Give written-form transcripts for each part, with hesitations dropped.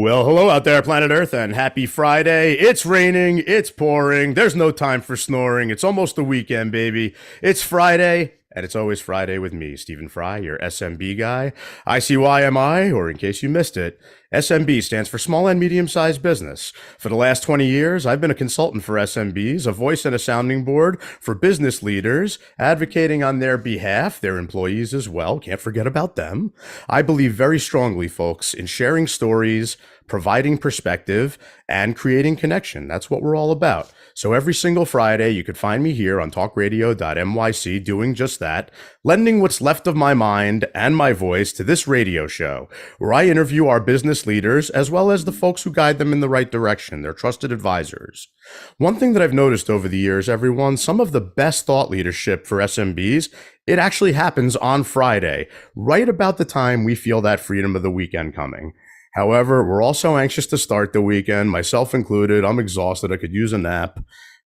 Well, hello out there, planet Earth, and happy Friday. It's raining, it's pouring, there's no time for snoring. It's almost the weekend, baby. It's Friday, and it's always Friday with me, Stephen Fry, your SMB guy. ICYMI, or in case you missed it, SMB stands for Small and Medium-Sized Business. For the last 20 years, I've been a consultant for SMBs, a voice and a sounding board for business leaders, advocating on their behalf, their employees as well. Can't forget about them. I believe very strongly, folks, in sharing stories, providing perspective, and creating connection. That's what we're all about. So every single Friday, you could find me here on talkradio.nyc doing just that, lending what's left of my mind and my voice to this radio show, where I interview our business leaders as well as the folks who guide them in the right direction, their trusted advisors. One thing that I've noticed over the years, everyone, some of the best thought leadership for SMBs, it actually happens on Friday, right about the time we feel that freedom of the weekend coming. However, we're also anxious to start the weekend, myself included. I'm exhausted. I could use a nap.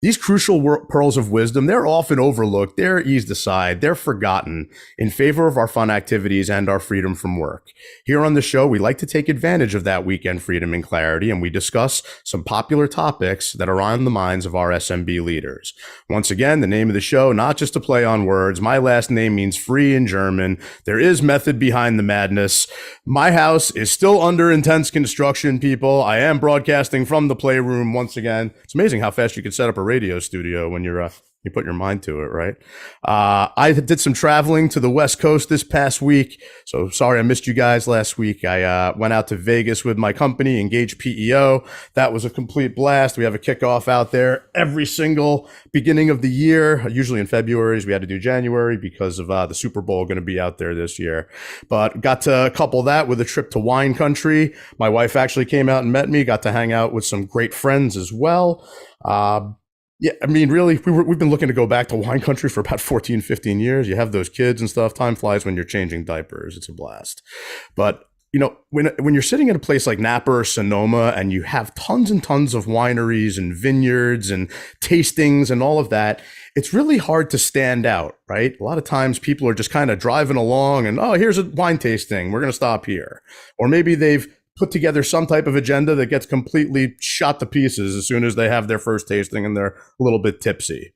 These crucial pearls of wisdom, they're often overlooked, they're eased aside, they're forgotten in favor of our fun activities and our freedom from work. Here on the show, we like to take advantage of that weekend freedom and clarity, and we discuss some popular topics that are on the minds of our SMB leaders. Once again, the name of the show, not just a play on words. My last name means free in German. There is method behind the madness. My house is still under intense construction, people. I am broadcasting from the playroom once again. It's amazing how fast you can set up a radio studio when you put your mind to it, right? I did some traveling to the West Coast this past week, so sorry I missed you guys last week. I went out to Vegas with my company, Engage PEO. That was a complete blast. We have a kickoff out there every single beginning of the year. Usually in February, we had to do January because of the Super Bowl going to be out there this year. But got to couple that with a trip to wine country. My wife actually came out and met me, got to hang out with some great friends as well. Yeah, I mean, really, we've been looking to go back to wine country for about 14, 15 years. You have those kids and stuff. Time flies when you're changing diapers. It's a blast. But, you know, when you're sitting in a place like Napa or Sonoma and you have tons and tons of wineries and vineyards and tastings and all of that, it's really hard to stand out, right? A lot of times people are just kind of driving along and, oh, here's a wine tasting. We're going to stop here. Or maybe they've put together some type of agenda that gets completely shot to pieces as soon as they have their first tasting and they're a little bit tipsy.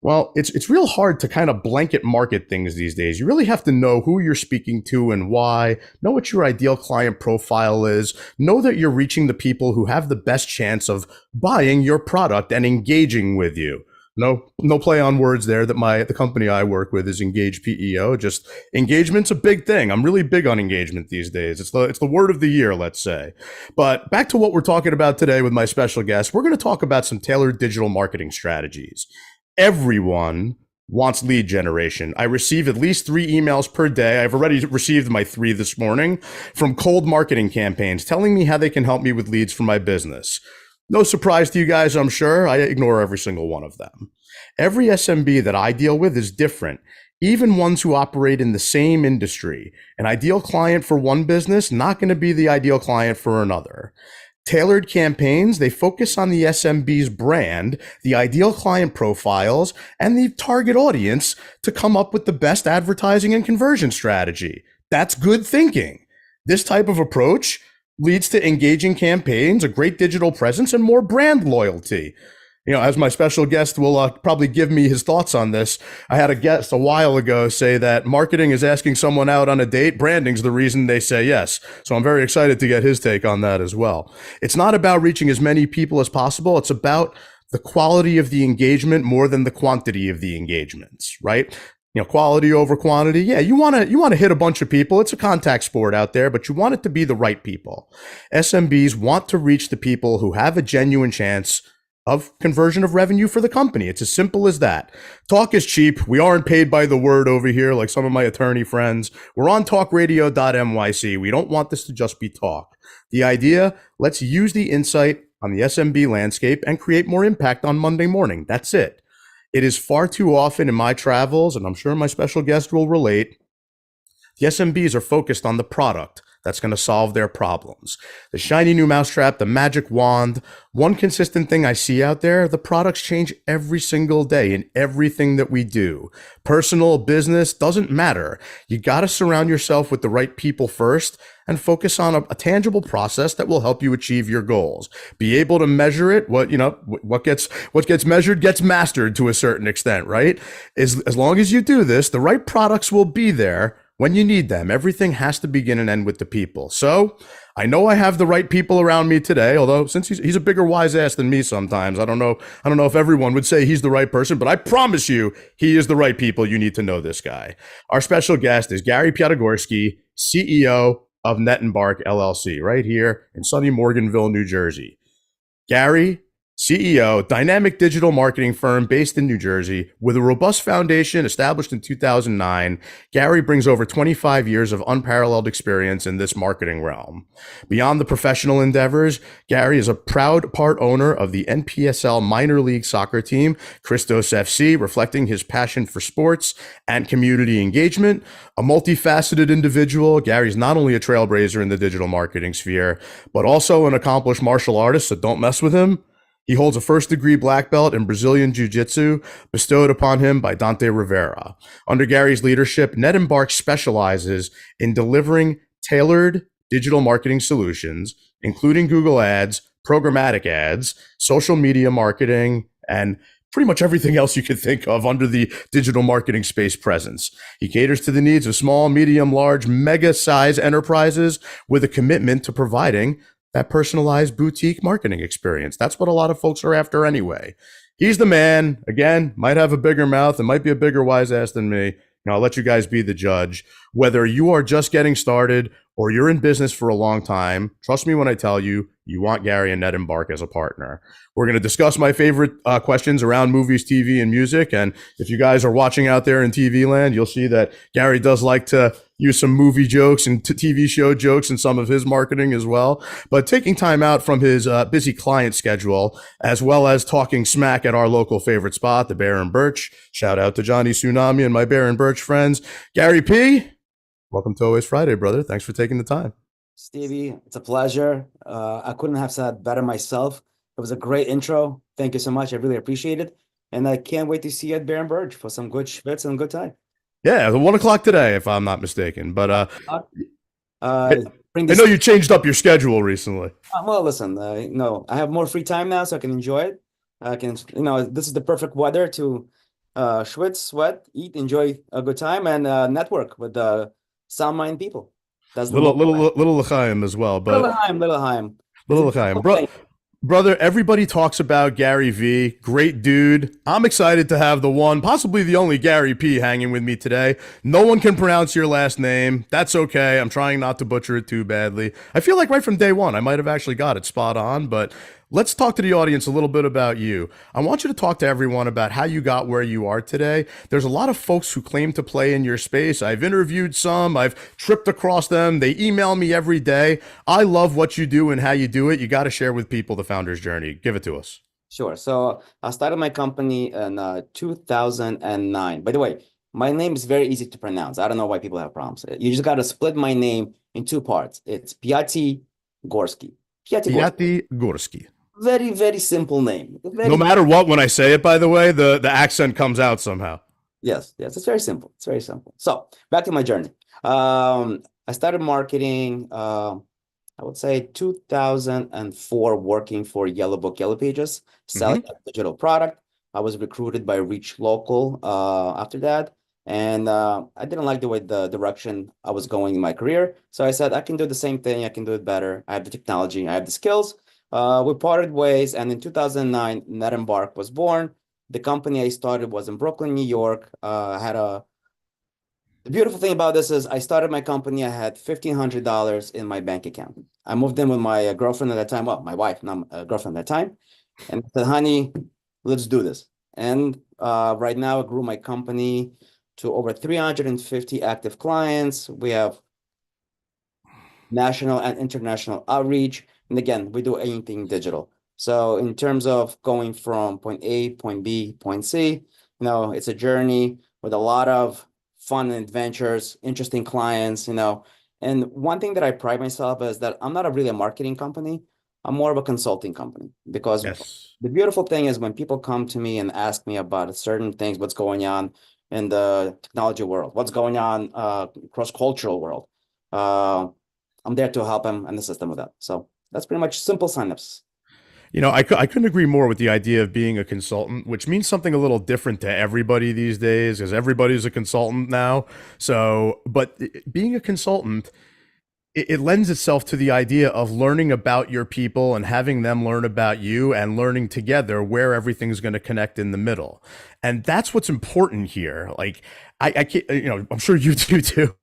Well, it's real hard to kind of blanket market things these days. You really have to know who you're speaking to and why, know what your ideal client profile is, know that you're reaching the people who have the best chance of buying your product and engaging with you. No play on words there. That the company I work with is Engage PEO. Just engagement's a big thing. I'm really big on engagement these days. It's the word of the year, let's say. But back to what we're talking about today with my special guest. We're going to talk about some tailored digital marketing strategies. Everyone wants lead generation. I receive at least 3 emails per day. I've already received my 3 this morning from cold marketing campaigns telling me how they can help me with leads for my business. No surprise to you guys, I'm sure. I ignore every single one of them. Every SMB that I deal with is different, even ones who operate in the same industry. An ideal client for one business, not going to be the ideal client for another. Tailored campaigns, they focus on the SMB's brand, the ideal client profiles, and the target audience to come up with the best advertising and conversion strategy. That's good thinking. This type of approach leads to engaging campaigns, a great digital presence, and more brand loyalty. You know, as my special guest will probably give me his thoughts on this, I had a guest a while ago say that marketing is asking someone out on a date. Branding's the reason they say yes. So I'm very excited to get his take on that as well. It's not about reaching as many people as possible. It's about the quality of the engagement more than the quantity of the engagements, right? You know, quality over quantity. Yeah, you want to hit a bunch of people. It's a contact sport out there, but you want it to be the right people. SMBs want to reach the people who have a genuine chance of conversion of revenue for the company. It's as simple as that. Talk is cheap. We aren't paid by the word over here like some of my attorney friends. We're on talkradio.nyc. We don't want this to just be talk. The idea, let's use the insight on the SMB landscape and create more impact on Monday morning. That's it. It is far too often in my travels, and I'm sure my special guest will relate, the SMBs are focused on the product, that's going to solve their problems. The shiny new mousetrap, the magic wand. One consistent thing I see out there, the products change every single day in everything that we do. Personal, business, doesn't matter. You got to surround yourself with the right people first and focus on a tangible process that will help you achieve your goals. Be able to measure it. What gets measured gets mastered to a certain extent, right? As long as you do this, the right products will be there when you need them. Everything has to begin and end with the people. So I know I have the right people around me today, although since he's a bigger wise ass than me sometimes, I don't know if everyone would say he's the right person, but I promise you he is the right people. You need to know this guy. Our special guest is Gary Piatigorsky, CEO of Net Embark LLC, right here in sunny Morganville, New Jersey. Gary, CEO, dynamic digital marketing firm based in New Jersey with a robust foundation established in 2009. Gary brings over 25 years of unparalleled experience in this marketing realm. Beyond the professional endeavors, Gary is a proud part owner of the NPSL minor league soccer team, Christos FC, reflecting his passion for sports and community engagement. A multifaceted individual, Gary's not only a trailblazer in the digital marketing sphere, but also an accomplished martial artist, so don't mess with him. He holds a first-degree black belt in Brazilian Jiu-Jitsu bestowed upon him by Dante Rivera. Under Gary's leadership, Net Embark specializes in delivering tailored digital marketing solutions, including Google Ads, programmatic ads, social media marketing, and pretty much everything else you could think of under the digital marketing space presence. He caters to the needs of small, medium, large, mega-size enterprises with a commitment to providing that personalized boutique marketing experience. That's what a lot of folks are after anyway. He's the man. Again, might have a bigger mouth and might be a bigger wise ass than me. I'll let you guys be the judge. Whether you are just getting started or you're in business for a long time, trust me when I tell you, you want Gary and Net Embark as a partner. We're going to discuss my favorite questions around movies, TV, and music. And if you guys are watching out there in TV land, you'll see that Gary does like to use some movie jokes and TV show jokes in some of his marketing as well. But taking time out from his busy client schedule, as well as talking smack at our local favorite spot, the Bear and Birch. Shout out to Johnny Tsunami and my Bear and Birch friends. Gary P., welcome to Always Friday, brother. Thanks for taking the time. Stevie, it's a pleasure. I couldn't have said better myself. It was a great intro. Thank you so much. I really appreciate it. And I can't wait to see you at Bear and Birch for some good schwitz and a good time. Yeah, 1 o'clock today, if I'm not mistaken. But I bring know you changed up your schedule recently. Well, listen, no, I have more free time now, so I can enjoy it. I can, this is the perfect weather to schwitz, sweat, eat, enjoy a good time, and network with sound mind people. That's little l'chaim as well, but little l'chaim. Brother, everybody talks about Gary V. Great dude. I'm excited to have the one, possibly the only Gary P. hanging with me today. No one can pronounce your last name. That's okay. I'm trying not to butcher it too badly. I feel like right from day one, I might have actually got it spot on, but let's talk to the audience a little bit about you. I want you to talk to everyone about how you got where you are today. There's a lot of folks who claim to play in your space. I've interviewed some. I've tripped across them. They email me every day. I love what you do and how you do it. You got to share with people the founder's journey. Give it to us. Sure. So I started my company in 2009. By the way, my name is very easy to pronounce. I don't know why people have problems. You just got to split my name in two parts. It's Piatigorsky. Piatigorsky. Very, very simple name. No matter what, when I say it, by the way, the accent comes out somehow. Yes, it's very simple. It's very simple. So back to my journey. I started marketing, I would say 2004, working for Yellow Book, Yellow Pages, selling a digital product. I was recruited by Reach Local after that. And I didn't like the way the direction I was going in my career. So I said, I can do the same thing. I can do it better. I have the technology. I have the skills. We parted ways, and in 2009, Net Embark was born. The company I started was in Brooklyn, New York. The beautiful thing about this is I started my company. I had $1,500 in my bank account. I moved in with my girlfriend at that time. Well, my wife, not my girlfriend at that time. And I said, honey, let's do this. And right now, I grew my company to over 350 active clients. We have national and international outreach. And again, we do anything digital. So in terms of going from point A, point B, point C, it's a journey with a lot of fun and adventures, interesting clients, and And one thing that I pride myself is that I'm not really a marketing company. I'm more of a consulting company because Yes. the beautiful thing is when people come to me and ask me about certain things, what's going on in the technology world, what's going on cross-cultural world, uh, I'm there to help them and assist them with that. So that's pretty much simple signups. I couldn't agree more with the idea of being a consultant, which means something a little different to everybody these days, because everybody's a consultant now. So, but being a consultant, it lends itself to the idea of learning about your people and having them learn about you and learning together where everything's going to connect in the middle. And that's what's important here. Like, I can't, I'm sure you do too,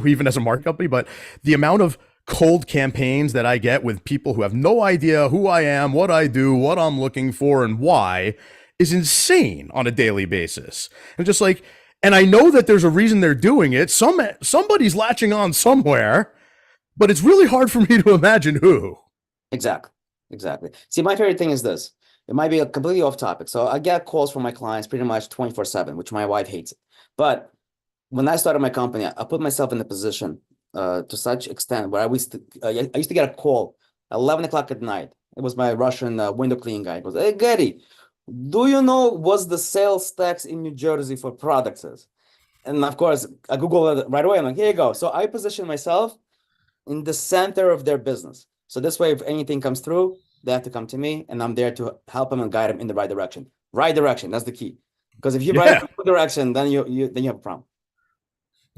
even as a marketing company, but the amount of cold campaigns that I get with people who have no idea who I am, what I do, what I'm looking for, and why is insane on a daily basis. And just like, and I know that there's a reason they're doing it. Somebody's latching on somewhere, but it's really hard for me to imagine who. Exactly. Exactly. See, my favorite thing is this. It might be a completely off topic. So I get calls from my clients pretty much 24/7, which my wife hates it. But when I started my company, I put myself in the position to such extent where I used to get a call at 11 o'clock at night. It was my Russian window cleaning guy. It was, hey, Gary, do you know what's the sales tax in New Jersey for products is? And of course, I Google it right away. I'm like, here you go. So I position myself in the center of their business. So this way, if anything comes through, they have to come to me, and I'm there to help them and guide them in the right direction. Right direction, that's the key. Because if you ride in Yeah. the wrong direction, then you have a problem.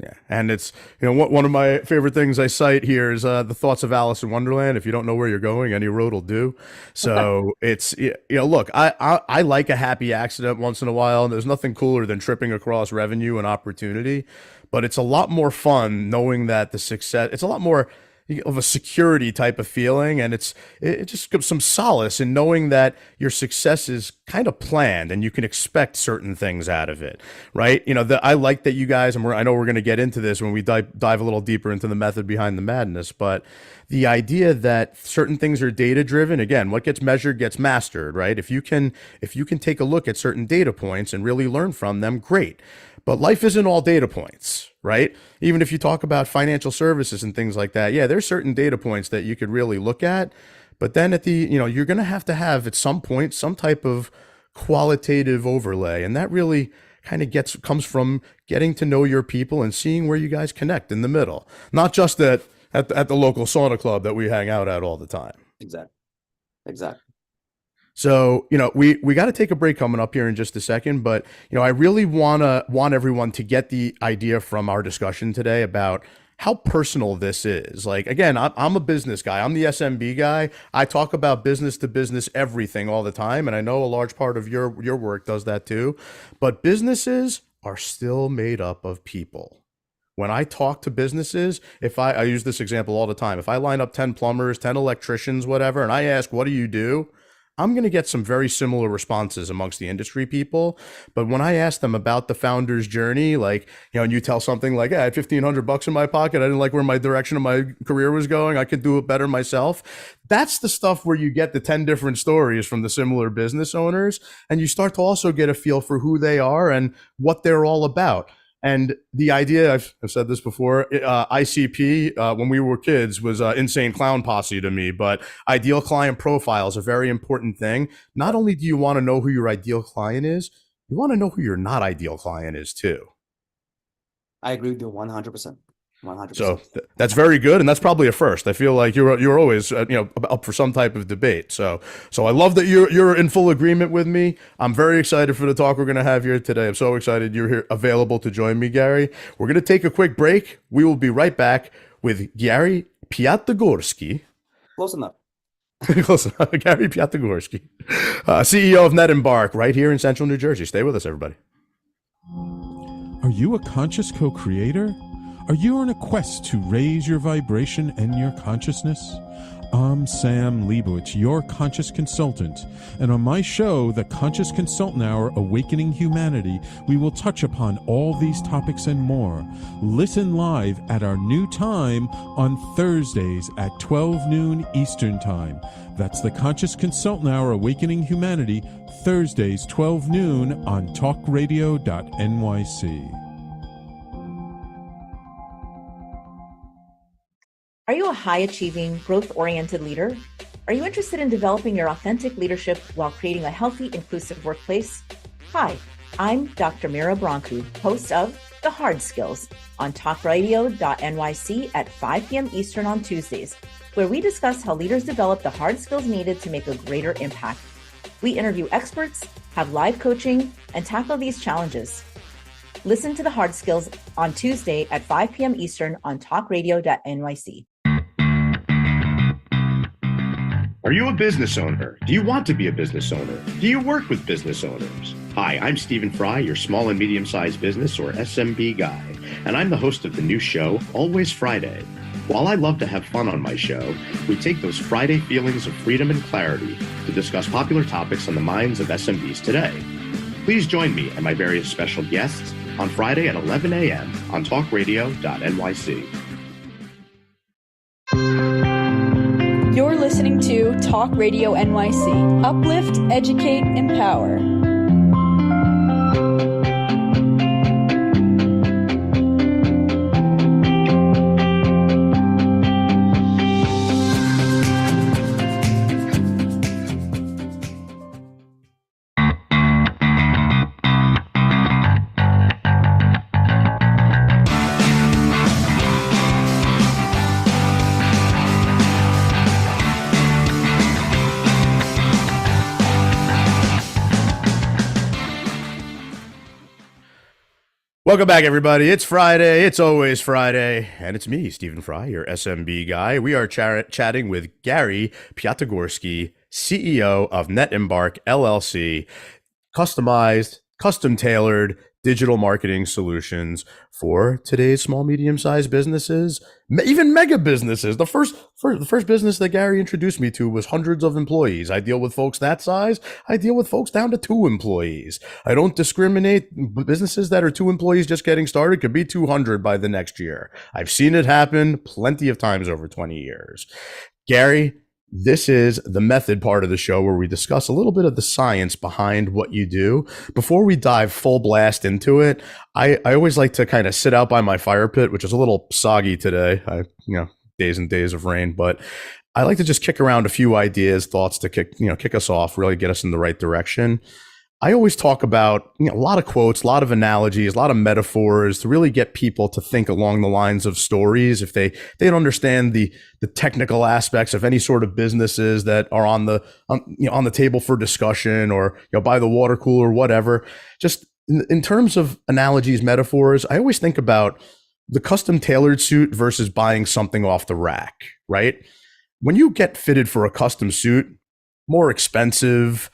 Yeah, and it's one of my favorite things I cite here is the thoughts of Alice in Wonderland. If you don't know where you're going, any road will do. So it's look, I like a happy accident once in a while, and there's nothing cooler than tripping across revenue and opportunity. But it's a lot more fun knowing that the success. It's a lot more of a security type of feeling, and it just gives some solace in knowing that your success is kind of planned and you can expect certain things out of it, right? I like that you guys, and I know we're going to get into this when we dive a little deeper into the method behind the madness, but the idea that certain things are data driven, again, what gets measured gets mastered, right? If you can take a look at certain data points and really learn from them, great. But life isn't all data points, right? Even if you talk about financial services and things like that, yeah, there's certain data points that you could really look at. But then you're going to have at some point some type of qualitative overlay. And that really kind of comes from getting to know your people and seeing where you guys connect in the middle, not just at the local sauna club that we hang out at all the time. Exactly. Exactly. So, we got to take a break coming up here in just a second, but, I really want everyone to get the idea from our discussion today about how personal this is. Like, again, I'm a business guy. I'm the SMB guy. I talk about business to business everything all the time. And I know a large part of your work does that too, but businesses are still made up of people. When I talk to businesses, if I use this example all the time, if I line up 10 plumbers, 10 electricians, whatever, and I ask, what do you do? I'm going to get some very similar responses amongst the industry people. But when I ask them about the founder's journey, like, and you tell something like, I had $1,500 in my pocket. I didn't like where my direction of my career was going. I could do it better myself. That's the stuff where you get the 10 different stories from the similar business owners. And you start to also get a feel for who they are and what they're all about. And the idea, I've said this before, ICP, when we were kids, was insane clown posse to me. But ideal client profile is a very important thing. Not only do you want to know who your ideal client is, you want to know who your not ideal client is too. I agree with you 100%. 100%. So that's very good, and that's probably a first. I feel like you're always up for some type of debate. So I love that you're in full agreement with me. I'm very excited for the talk we're going to have here today. I'm so excited you're here, available to join me, Gary. We're going to take a quick break. We will be right back with Gary Piatigorsky. Close enough. Close enough. Gary Piatigorsky, CEO of Net Embark, right here in Central New Jersey. Stay with us, everybody. Are you a conscious co-creator? Are you on a quest to raise your vibration and your consciousness? I'm Sam Leibowitz, your conscious consultant, and on my show, The Conscious Consultant Hour, Awakening Humanity, we will touch upon all these topics and more. Listen live at our new time on Thursdays at 12 noon Eastern Time. That's The Conscious Consultant Hour, Awakening Humanity, Thursdays 12 noon on talkradio.nyc. Are you a high-achieving, growth-oriented leader? Are you interested in developing your authentic leadership while creating a healthy, inclusive workplace? Hi, I'm Dr. Mira Brancu, host of The Hard Skills on talkradio.nyc at 5 p.m. Eastern on Tuesdays, where we discuss how leaders develop the hard skills needed to make a greater impact. We interview experts, have live coaching, and tackle these challenges. Listen to The Hard Skills on Tuesday at 5 p.m. Eastern on talkradio.nyc. Are you a business owner? Do you want to be a business owner? Do you work with business owners? Hi, I'm Stephen Fry, your small and medium-sized business or SMB guy, and I'm the host of the new show, Always Friday. While I love to have fun on my show, we take those Friday feelings of freedom and clarity to discuss popular topics on the minds of SMBs today. Please join me and my various special guests on Friday at 11 a.m. on talkradio.nyc. You're listening to Talk Radio NYC. Uplift, educate, empower. Welcome back, everybody. It's Friday. It's always Friday. And it's me, Stephen Fry, your SMB guy. We are chatting with Gary Piatigorsky, CEO of NetEmbark LLC, custom-tailored digital marketing solutions for today's small, medium-sized businesses, even mega businesses. The first business that Gary introduced me to was hundreds of employees. I deal with folks that size. I deal with folks down to 2 employees. I don't discriminate. Businesses that are 2 employees just getting started could be 200 by the next year. I've seen it happen plenty of times over 20 years. Gary, this is the method part of the show where we discuss a little bit of the science behind what you do. Before we dive full blast into it, I always like to kind of sit out by my fire pit, which is a little soggy today. Days and days of rain, but I like to just kick around a few ideas, thoughts to kick us off, really get us in the right direction. I always talk about a lot of quotes, a lot of analogies, a lot of metaphors to really get people to think along the lines of stories. If they don't understand the technical aspects of any sort of businesses that are on the table for discussion, or by the water cooler, whatever. Just in terms of analogies, metaphors, I always think about the custom tailored suit versus buying something off the rack, right? When you get fitted for a custom suit, more expensive,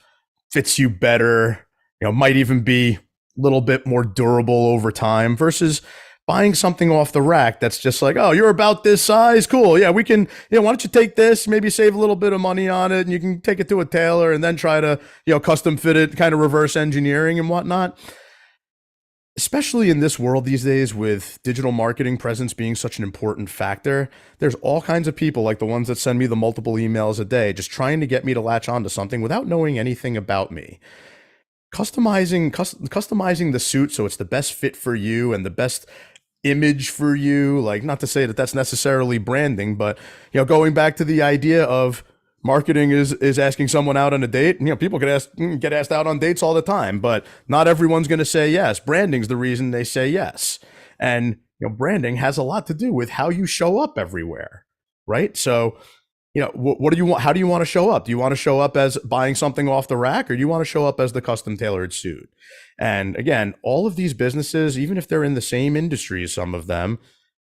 fits you better, might even be a little bit more durable over time, versus buying something off the rack that's just like, oh, you're about this size, cool, yeah, we can, why don't you take this, maybe save a little bit of money on it, and you can take it to a tailor and then try to custom fit it, kind of reverse engineering and whatnot. Especially in this world these days, with digital marketing presence being such an important factor, there's all kinds of people like the ones that send me the multiple emails a day, just trying to get me to latch onto something without knowing anything about me. Customizing the suit so it's the best fit for you and the best image for you. Like, not to say that that's necessarily branding, but going back to the idea of marketing is asking someone out on a date. People get asked out on dates all the time, but not everyone's going to say yes. Branding's the reason they say yes. And branding has a lot to do with how you show up everywhere, right? So, what do you want? How do you want to show up? Do you want to show up as buying something off the rack, or do you want to show up as the custom tailored suit? And again, all of these businesses, even if they're in the same industries, some of them,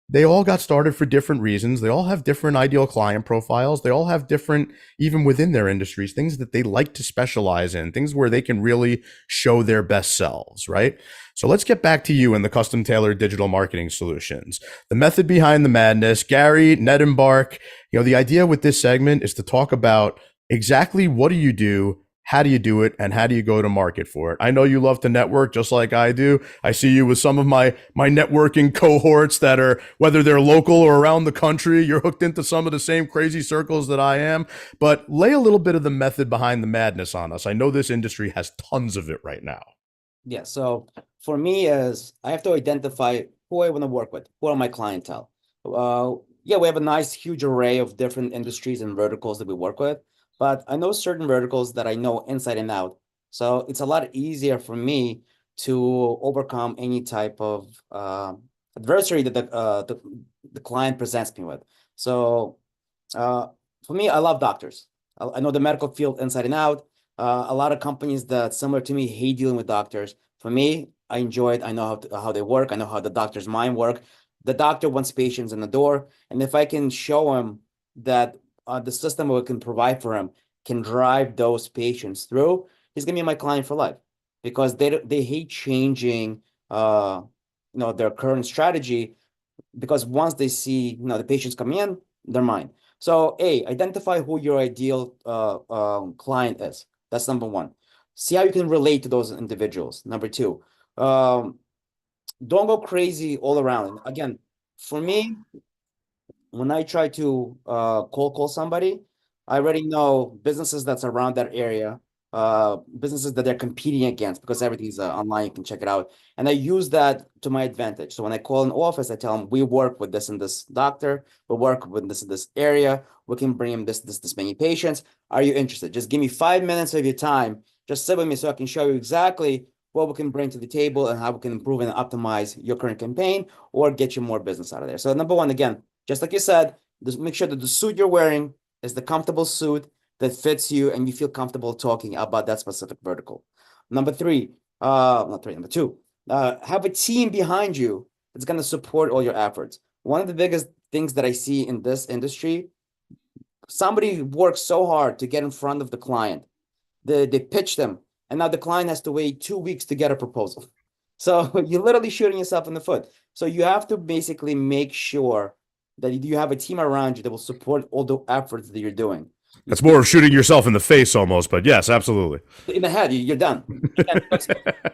they all got started for different reasons. They all have different ideal client profiles. They all have different, even within their industries, things that they like to specialize in, things where they can really show their best selves, right? So let's get back to you and the custom tailored digital marketing solutions. The method behind the madness. Gary, NetEmbark, the idea with this segment is to talk about exactly what do you do, how do you do it, and how do you go to market for it? I know you love to network just like I do. I see you with some of my networking cohorts that are, whether they're local or around the country, you're hooked into some of the same crazy circles that I am. But lay a little bit of the method behind the madness on us. I know this industry has tons of it right now. Yeah, so for me, is I have to identify who I want to work with, who are my clientele. yeah, we have a nice, huge array of different industries and verticals that we work with, but I know certain verticals that I know inside and out. So it's a lot easier for me to overcome any type of adversary that the client presents me with. So uh, for me, I love doctors. I know the medical field inside and out. A lot of companies that similar to me hate dealing with doctors. For me, I enjoy it. I know how they work. I know how the doctor's mind work. The doctor wants patients in the door, and if I can show him that the system we can provide for him can drive those patients through, he's gonna be my client for life because they hate changing their current strategy because once they see the patients coming in, they're mine. So identify who your ideal client is. That's number one. See how you can relate to those individuals. Number two, don't go crazy all around. Again, for me, when I try to cold call somebody, I already know businesses that's around that area, businesses that they're competing against because everything's online. You can check it out, and I use that to my advantage. So when I call an office, I tell them we work with this and this doctor, we work with this and this area. We can bring him this many patients. Are you interested? Just give me 5 minutes of your time. Just sit with me so I can show you exactly what we can bring to the table and how we can improve and optimize your current campaign or get you more business out of there. So number one, again, just like you said, just make sure that the suit you're wearing is the comfortable suit that fits you and you feel comfortable talking about that specific vertical. Number number two, have a team behind you that's going to support all your efforts. One of the biggest things that I see in this industry, somebody works so hard to get in front of the client. They pitch them, and now the client has to wait 2 weeks to get a proposal. So you're literally shooting yourself in the foot. So you have to basically make sure that you have a team around you that will support all the efforts that you're doing. That's more of shooting yourself in the face almost, but yes, absolutely. In the head, you're done.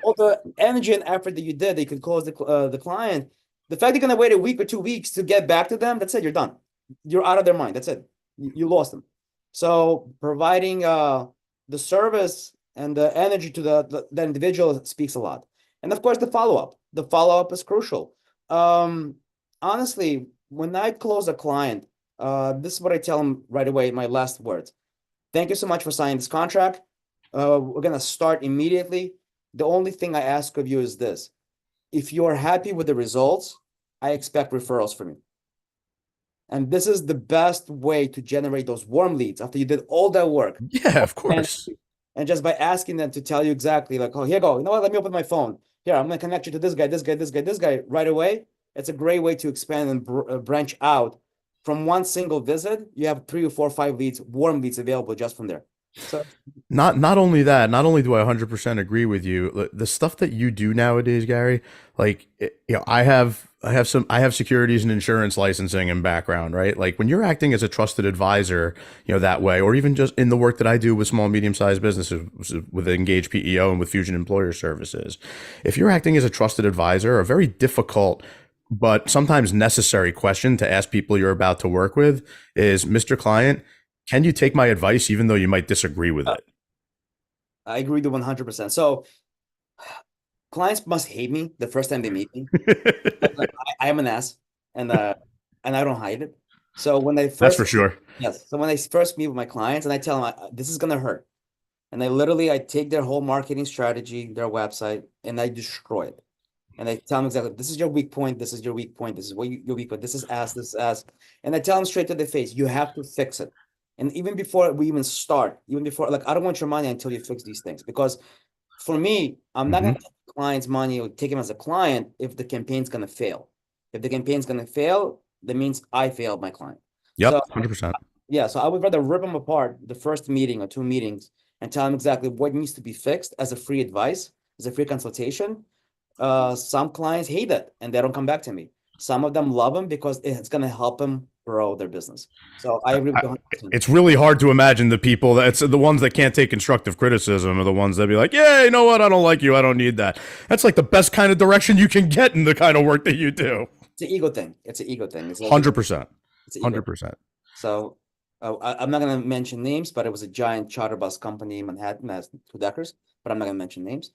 All the energy and effort that you did, they could close the client. The fact you're going to wait a week or 2 weeks to get back to them, that's it. You're done. You're out of their mind. That's it. You lost them. So providing the service and the energy to the individual speaks a lot. And of course, the follow-up. The follow-up is crucial. Honestly, when I close a client, this is what I tell them right away, my last words. Thank you so much for signing this contract. We're going to start immediately. The only thing I ask of you is this. If you're happy with the results, I expect referrals from you. And this is the best way to generate those warm leads after you did all that work. Yeah, of course. And just by asking them to tell you exactly like, oh, here you go. You know what? Let me open my phone. Here, I'm going to connect you to this guy, this guy, this guy, this guy right away. It's a great way to expand and branch out. From one single visit, you have 3 or 4 or 5 leads, warm leads available just from there. So not only that, not only do I 100% agree with you, the stuff that you do nowadays, Gary, like I have securities and insurance licensing and background, right? Like when you're acting as a trusted advisor, that way, or even just in the work that I do with small, medium-sized businesses with Engage PEO and with Fusion Employer Services, if you're acting as a trusted advisor, a very difficult but sometimes necessary question to ask people you're about to work with is, Mr. Client, can you take my advice even though you might disagree with it? I agree to 100%. So clients must hate me the first time they meet me. I am an ass, and I don't hide it. So when I first, that's for sure. Yes. So when I first meet with my clients and I tell them this is gonna hurt, and I take their whole marketing strategy, their website, and I destroy it. And I tell them exactly, this is your weak point, this is your weak point, this is what your weak point, this is ass. And I tell them straight to the face, you have to fix it. And even before we even start, like, I don't want your money until you fix these things. Because for me, I'm not going to take the client's money or take him as a client if the campaign's going to fail. If the campaign's going to fail, that means I failed my client. Yep, so, 100%. Yeah, so I would rather rip them apart the first meeting or 2 meetings and tell them exactly what needs to be fixed as a free advice, as a free consultation. Some clients hate it and they don't come back to me. Some of them love them because it's going to help them grow their business. So I agree with 100%. It's really hard to imagine the people that's the ones that can't take constructive criticism are the ones that be like, yeah, you know what? I don't like you. I don't need that. That's like the best kind of direction you can get in the kind of work that you do. It's an ego thing. It's an ego thing. 100%. 100%. So I'm not going to mention names, but it was a giant charter bus company in Manhattan that has 2 deckers, but I'm not going to mention names.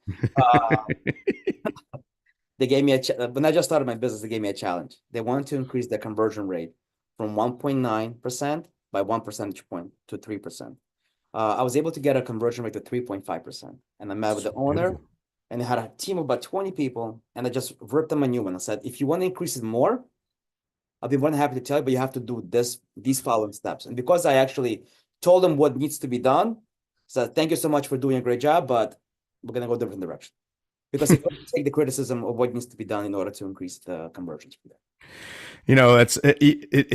They gave me when I just started my business, they gave me a challenge. They wanted to increase their conversion rate from 1.9% by 1 percentage point to 3%. I was able to get a conversion rate of 3.5%. And I met with the owner, and they had a team of about 20 people, and I just ripped them a new one. I said, if you want to increase it more, I'll be more than happy to tell you, but you have to do these following steps. And because I actually told them what needs to be done, said, thank you so much for doing a great job, but we're going to go a different direction. Because you take the criticism of what needs to be done in order to increase the conversions. You know, it's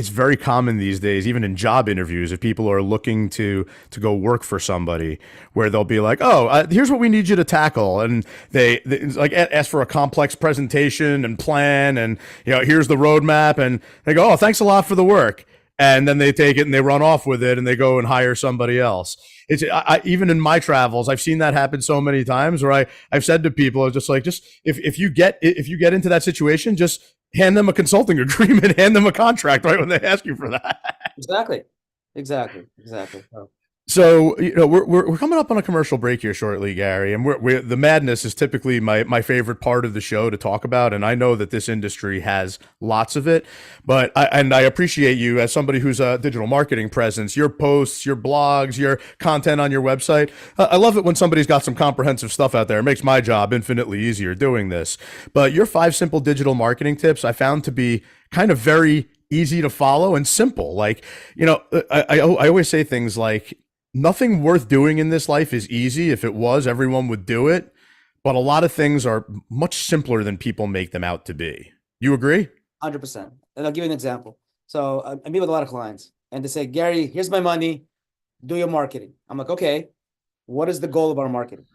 very common these days, even in job interviews, if people are looking to go work for somebody, where they'll be like, "Oh, here's what we need you to tackle," and they like ask for a complex presentation and plan, and here's the roadmap, and they go, "Oh, thanks a lot for the work," and then they take it and they run off with it and they go and hire somebody else. Even in my travels, I've seen that happen so many times where I've said to people, just if you get into that situation, just hand them a consulting agreement, hand them a contract right when they ask you for that. Exactly. So we're coming up on a commercial break here shortly, Gary, and the madness is typically my favorite part of the show to talk about, and I know that this industry has lots of it, but I appreciate you as somebody who's a digital marketing presence, your posts, your blogs, your content on your website. I love it when somebody's got some comprehensive stuff out there. It makes my job infinitely easier doing this. But your 5 simple digital marketing tips I found to be kind of very easy to follow and simple. Like, I always say things like, nothing worth doing in this life is easy. If it was, everyone would do it. But a lot of things are much simpler than people make them out to be. You agree? 100%. And I'll give you an example. So I meet with a lot of clients and they say, Gary, here's my money. Do your marketing. I'm like, okay, what is the goal of our marketing?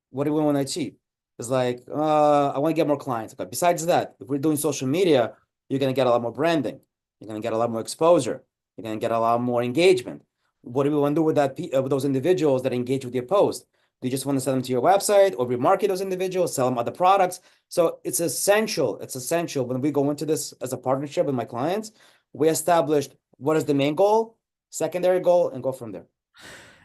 What do we want to achieve? It's like, I want to get more clients. Okay. Besides that, if we're doing social media, you're going to get a lot more branding. You're going to get a lot more exposure. You're going to get a lot more engagement. What do we want to do with with those individuals that engage with your post? Do you just want to send them to your website or remarket those individuals, sell them other products? So it's essential. It's essential when we go into this as a partnership with my clients, we established what is the main goal, secondary goal, and go from there.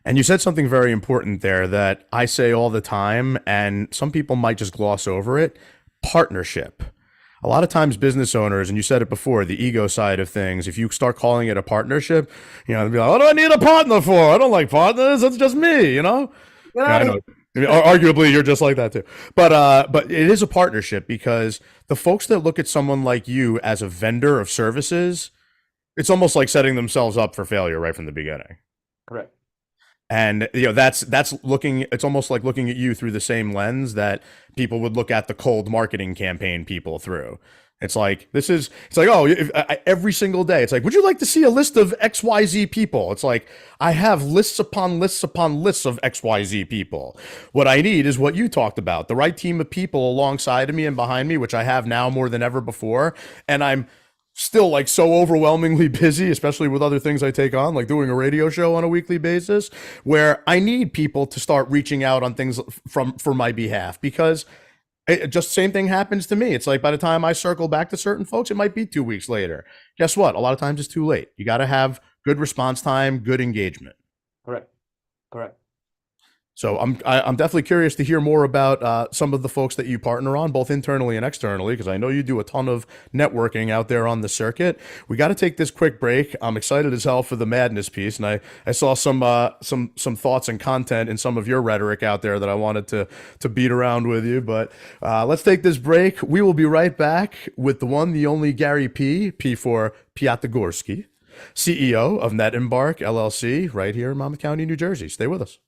And you said something very important there that I say all the time, and some people might just gloss over it: partnership. A lot of times business owners, and you said it before, the ego side of things, if you start calling it a partnership, they'll be like, what do I need a partner for? I don't like partners. It's just me, I know. Arguably, you're just like that too. But it is a partnership, because the folks that look at someone like you as a vendor of services, it's almost like setting themselves up for failure right from the beginning. Correct. And that's looking, it's almost like looking at you through the same lens that people would look at the cold marketing campaign people through. It's like, every single day, it's like, would you like to see a list of XYZ people? It's like, I have lists upon lists upon lists of XYZ people. What I need is what you talked about, the right team of people alongside of me and behind me, which I have now more than ever before. And I'm still like so overwhelmingly busy, especially with other things I take on, like doing a radio show on a weekly basis, where I need people to start reaching out on things for my behalf, because just same thing happens to me. It's like by the time I circle back to certain folks, it might be 2 weeks later. Guess what? A lot of times it's too late. You got to have good response time, good engagement. Correct. So I'm definitely curious to hear more about some of the folks that you partner on, both internally and externally, because I know you do a ton of networking out there on the circuit. We got to take this quick break. I'm excited as hell for the madness piece, and I saw some thoughts and content in some of your rhetoric out there that I wanted to beat around with you. But let's take this break. We will be right back with the one, the only Gary P for Piatigorsky, CEO of Net Embark LLC, right here in Monmouth County, New Jersey. Stay with us.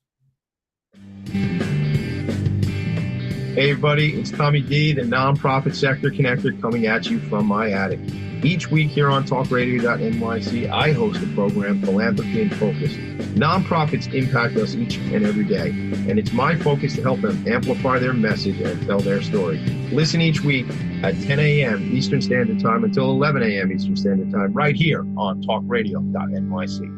Hey everybody, it's Tommy D, the nonprofit sector connector, coming at you from my attic. Each week here on talkradio.nyc, I host the program Philanthropy in Focus. Nonprofits impact us each and every day, and it's my focus to help them amplify their message and tell their story. Listen each week at 10 a.m. Eastern Standard Time until 11 a.m. Eastern Standard Time, right here on talkradio.nyc.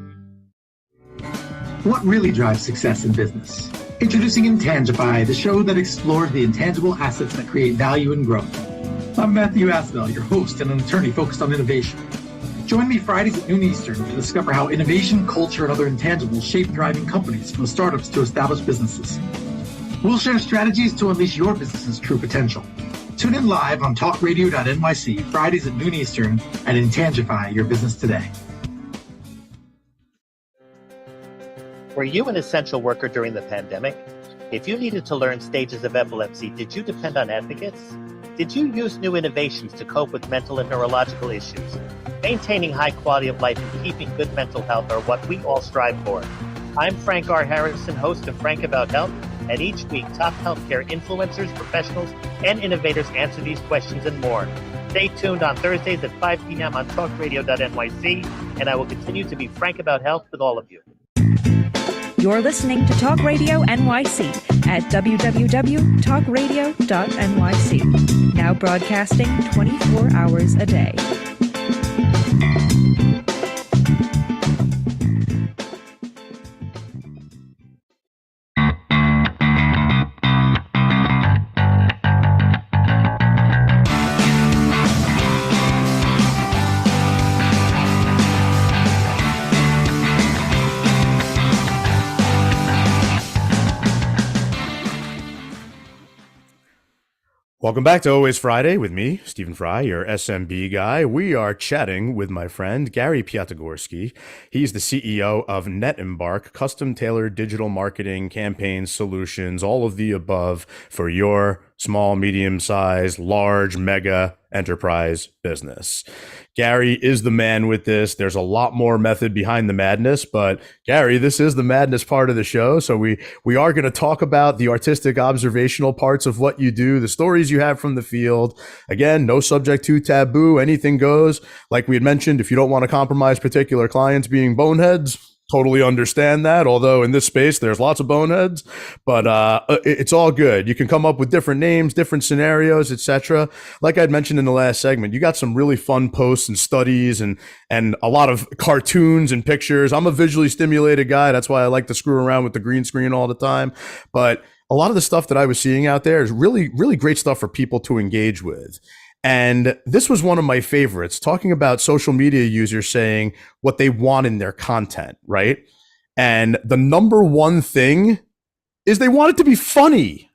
What really drives success in business? Introducing Intangify, the show that explores the intangible assets that create value and growth. I'm Matthew Asbell, your host and an attorney focused on innovation. Join me Fridays at noon Eastern to discover how innovation, culture, and other intangibles shape thriving companies, from startups to established businesses. We'll share strategies to unleash your business's true potential. Tune in live on talkradio.nyc Fridays at noon Eastern and intensify your business today. Were you an essential worker during the pandemic? If you needed to learn stages of epilepsy, did you depend on advocates? Did you use new innovations to cope with mental and neurological issues? Maintaining high quality of life and keeping good mental health are what we all strive for. I'm Frank R. Harrison, host of Frank About Health, and each week top healthcare influencers, professionals, and innovators answer these questions and more. Stay tuned on Thursdays at 5 p.m. on talkradio.nyc, and I will continue to be frank about health with all of you. You're listening to Talk Radio NYC at www.talkradio.nyc. Now broadcasting 24 hours a day. Welcome back to Always Friday with me, Stephen Fry, your SMB guy. We are chatting with my friend Gary Piatigorsky. He's the CEO of NetEmbark, custom-tailored digital marketing, campaign solutions, all of the above for your small, medium-sized, large, mega enterprise business. Gary is the man with this. There's a lot more method behind the madness, but Gary, this is the madness part of the show. So we are going to talk about the artistic observational parts of what you do, the stories you have from the field. Again, no subject to taboo, anything goes. Like we had mentioned, if you don't want to compromise particular clients being boneheads, totally understand that. Although in this space, there's lots of boneheads, but it's all good. You can come up with different names, different scenarios, etc. Like I'd mentioned in the last segment, you got some really fun posts and studies and a lot of cartoons and pictures. I'm a visually stimulated guy. That's why I like to screw around with the green screen all the time. But a lot of the stuff that I was seeing out there is really, really great stuff for people to engage with. And this was one of my favorites, talking about social media users saying what they want in their content, right? And the number one thing is they want it to be funny.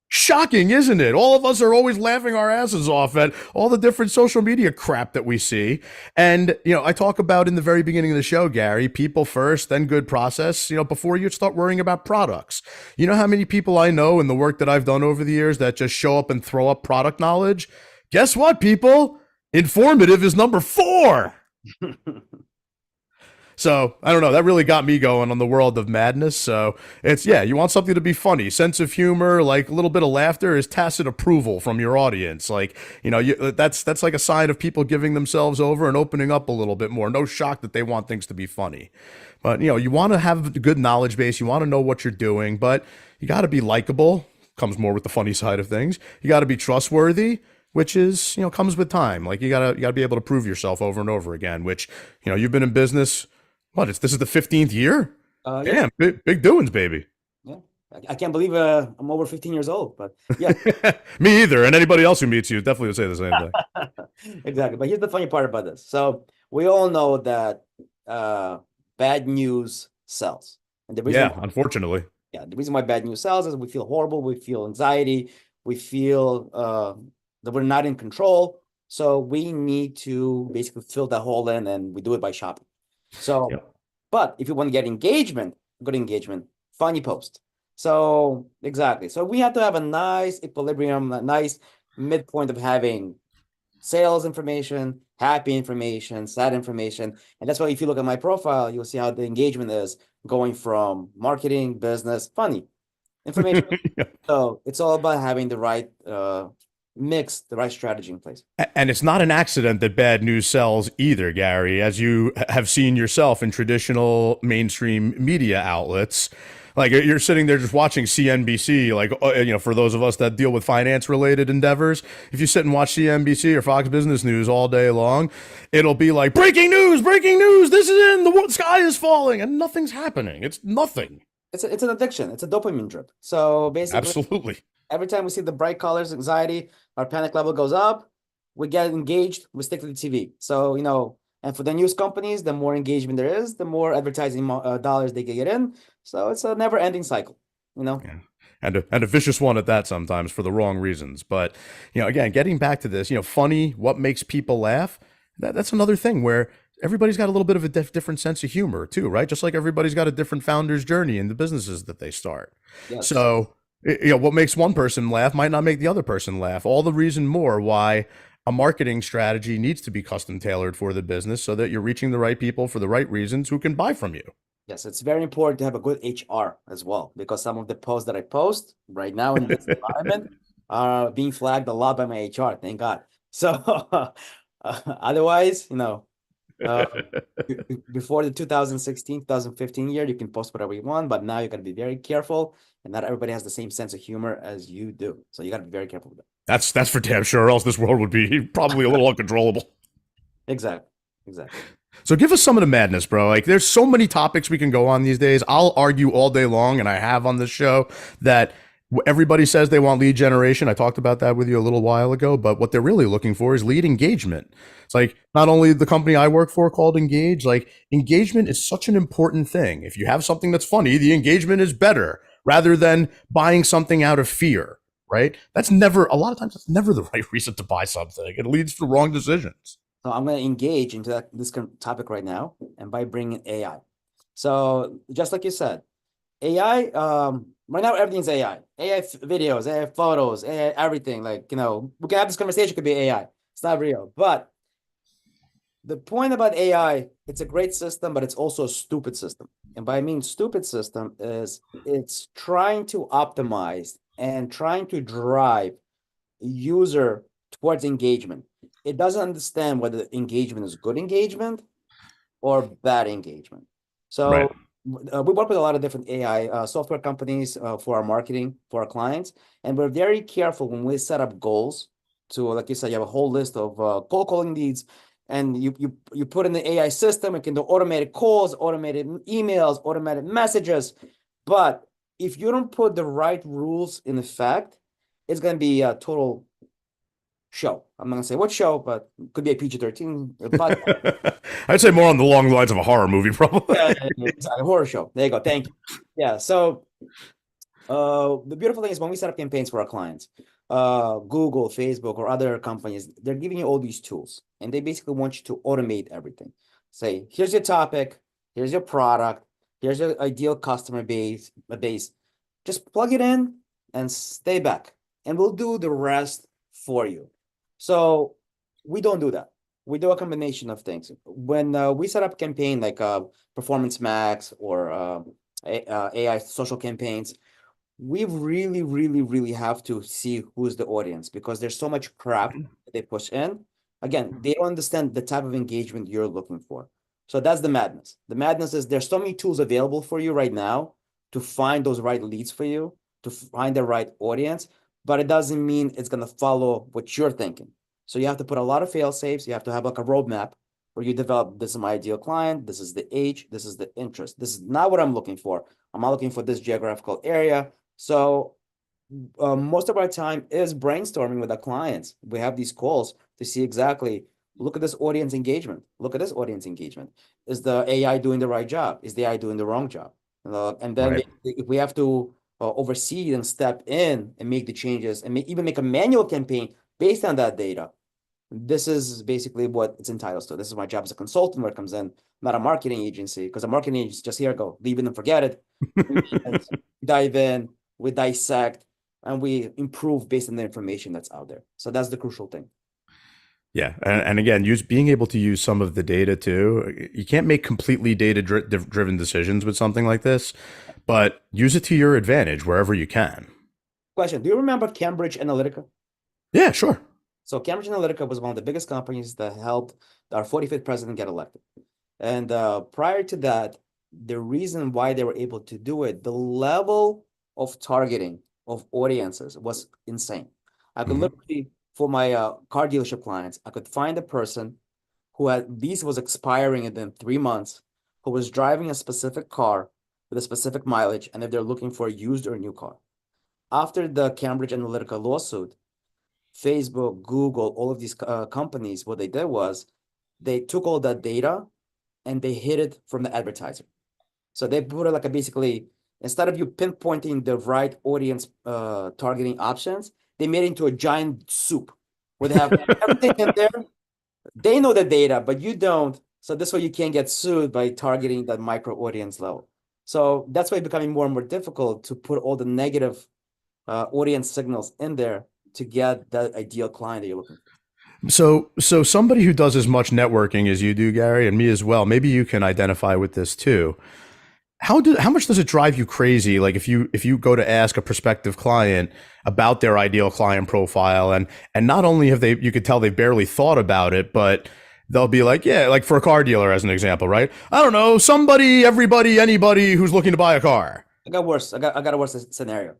Shocking, isn't it? All of us are always laughing our asses off at all the different social media crap that we see. And, I talk about in the very beginning of the show, Gary, people first, then good process, before you start worrying about products. You know how many people I know in the work that I've done over the years that just show up and throw up product knowledge? Guess what, people? Informative is number 4. So, I don't know. That really got me going on the world of madness. So, you want something to be funny. Sense of humor, like a little bit of laughter is tacit approval from your audience. Like, that's like a sign of people giving themselves over and opening up a little bit more. No shock that they want things to be funny. But, you want to have a good knowledge base. You want to know what you're doing, but you got to be likable. Comes more with the funny side of things. You got to be trustworthy, which is, comes with time. Like you gotta be able to prove yourself over and over again, which, you've been in business. This is the 15th year? Damn, big doings, baby. Yeah. I can't believe I'm over 15 years old, but yeah. Me either. And anybody else who meets you definitely would say the same thing. Exactly. But here's the funny part about this. So we all know that bad news sells. And the reason unfortunately. Yeah, the reason why bad news sells is we feel horrible, we feel anxiety, we feel that we're not in control. So we need to basically fill that hole in, and we do it by shopping. So, but if you want to get good engagement, funny post. So exactly. So we have to have a nice equilibrium, a nice midpoint of having sales information, happy information, sad information. And that's why if you look at my profile, you'll see how the engagement is going from marketing, business, funny information. So it's all about having the right mix, the right strategy in place. And it's not an accident that bad news sells either, Gary, as you have seen yourself in traditional mainstream media outlets. Like you're sitting there just watching CNBC, like, for those of us that deal with finance related endeavors, if you sit and watch CNBC or Fox Business News all day long, it'll be like breaking news, this is the sky is falling and nothing's happening. It's nothing. It's an addiction. It's a dopamine drip. So basically, absolutely. Every time we see the bright colors, anxiety, our panic level goes up, we get engaged, we stick to the TV. So, and for the news companies, the more engagement there is, the more advertising dollars they can get in. So it's a never ending cycle, Yeah. and a vicious one at that sometimes for the wrong reasons. But again, getting back to this, funny, what makes people laugh? That's another thing where everybody's got a little bit of a different sense of humor too, right? Just like everybody's got a different founder's journey in the businesses that they start. Yes. So, what makes one person laugh might not make the other person laugh. All the reason more why a marketing strategy needs to be custom tailored for the business so that you're reaching the right people for the right reasons who can buy from you. Yes, it's very important to have a good HR as well, because some of the posts that I post right now in this environment are being flagged a lot by my HR. Thank God. So otherwise, before the 2016, 2015 year, you can post whatever you want, but now you got to be very careful, and not everybody has the same sense of humor as you do. So you got to be very careful with that. That's for damn sure, or else this world would be probably a little uncontrollable. Exactly. So give us some of the madness, bro. Like, there's so many topics we can go on these days. I'll argue all day long, and I have on this show, that everybody says they want lead generation. I talked about that with you a little while ago, but what they're really looking for is lead engagement. It's like, not only the company I work for called Engage, like, engagement is such an important thing. If you have something that's funny, the engagement is better rather than buying something out of fear, right? A lot of times that's never the right reason to buy something. It leads to wrong decisions. So I'm going to engage into this topic right now, and by bringing AI. So just like you said, AI, right now everything's AI. AI videos, AI photos, AI everything. Like, we can have this conversation, it could be AI. It's not real. But the point about AI, it's a great system, but it's also a stupid system. And by I mean stupid system is it's trying to optimize and trying to drive user towards engagement. It doesn't understand whether the engagement is good engagement or bad engagement. So Right. We work with a lot of different AI software companies for our marketing, for our clients. And we're very careful when we set up goals to, like you said, you have a whole list of cold calling leads, and you put in the AI system, it can do automated calls, automated emails, automated messages. But if you don't put the right rules in effect, it's going to be a total show. I'm not going to say what show, but it could be a PG-13. I'd say more on the long lines of a horror movie, probably. Yeah, exactly. Horror show. There you go. Thank you. Yeah. So the beautiful thing is when we set up campaigns for our clients, Google, Facebook, or other companies, they're giving you all these tools, and they basically want you to automate everything. Say, here's your topic, here's your product, here's your ideal customer base. Just plug it in and stay back, and we'll do the rest for you. So we don't do that. We do a combination of things. When we set up a campaign like Performance Max or AI social campaigns, we really, really, really have to see who's the audience, because there's so much crap that they push in. Again, they don't understand the type of engagement you're looking for. So that's the madness. The madness is there's so many tools available for you right now to find those right leads for you, to find the right audience, but it doesn't mean it's going to follow what you're thinking. So you have to put a lot of fail safes. You have to have like a roadmap where you develop, this is my ideal client, this is the age, this is the interest. This is not what I'm looking for. I'm not looking for this geographical area. So most of our time is brainstorming with our clients. We have these calls to see exactly, look at this audience engagement. Look at this audience engagement. Is the AI doing the right job? Is the AI doing the wrong job? And then Right. if we have to oversee and step in and make the changes and even make a manual campaign based on that data, this is basically what it's entitled to. This is my job as a consultant where it comes in, not a marketing agency, because a marketing agency just here, go, leave it and forget it. We dive in, we dissect, and we improve based on the information that's out there. So that's the crucial thing. Yeah, and again, being able to use some of the data too. You can't make completely data-driven decisions with something like this, but use it to your advantage wherever you can. Question: do you remember Cambridge Analytica? Yeah, sure. So Cambridge Analytica was one of the biggest companies that helped our 45th president get elected. And prior to that, the reason why they were able to do it, the level of targeting of audiences was insane. I could literally, for my car dealership clients, I could find a person who had lease was expiring in 3 months, who was driving a specific car with a specific mileage, and if they're looking for a used or a new car. After the Cambridge Analytica lawsuit, Facebook, Google, all of these companies, what they did was they took all that data and they hid it from the advertiser. So they put it like basically instead of you pinpointing the right audience targeting options, they made it into a giant soup where they have everything in there. They know the data, but you don't. So this way you can't get sued by targeting that micro audience level. So that's why it's becoming more and more difficult to put all the negative audience signals in there to get that ideal client that you're looking for. So somebody who does as much networking as you do, Gary, and me as well, maybe you can identify with this too. How much does it drive you crazy? Like if you go to ask a prospective client about their ideal client profile, and not only have you could tell they barely thought about it, but they'll be like, yeah, like for a car dealer as an example, right? I don't know, somebody, everybody, anybody who's looking to buy a car. I got worse. I got a worse scenario.